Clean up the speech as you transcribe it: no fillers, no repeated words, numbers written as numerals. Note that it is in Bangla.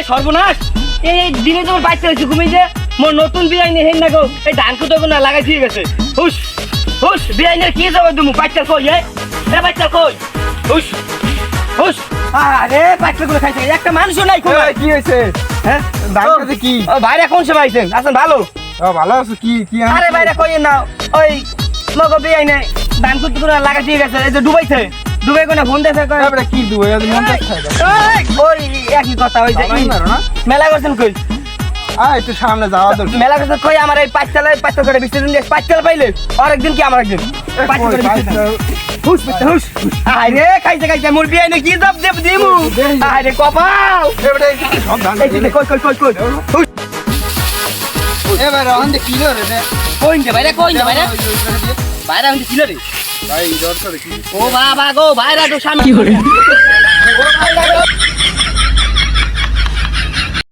সর্বনাশ এই দিনে তোমার বাচ্চা হয়েছে ঘুমিয়ে যে মোর নতুন বিয়াই নেই হেন না গো এই ধান কুতো না লাগাই দিয়ে গেছে হুস হুস বিয়াইনের কি যাবো তুমি বাচ্চা কই এ বাচ্চা কই হুস হুস আরে বাচ্চাগুলো খাইছে একটা মানুষও নাই কই কি হয়েছে? হ্যাঁ ধান কাটে কি? ও ভাইরা কোন সময় আইছেন আছেন ভালো ভালো আছো? কি কি আরে ভাইরা কই না ওই মগো বিয়াই নেই ধান কুতো লাগাই দিয়ে গেছে এই যে ডুবাইছে ডুবাই কোনে ফোন দেছে কই এবারে কি দুই মন খাইবে? ওই একই কথা ওই যে না মেলা করছেন কই একটু সামনে যাওয়া দরকার। মেলা করছেন কই আমার এই পাঁচতলা করে বিস্তারিত দিয়ে পাঁচতলা পাইলে আরেকদিন কি আমার একদিন পাঁচতলা করে বিস্তারিত হুস হুস আরে খাইছে খাইছে মুরগি আইনে কি দাব দেব দিমু আরে কপাল এবারে সব ধান এই যে কই কই কই কই হুস এবারে অন্ধে কি রে রে? কই দে ভাইরা ভাইরা হইছে ছিল রে ভাই দরকার কি? ও বাবা গো ভাইরা তো সামনে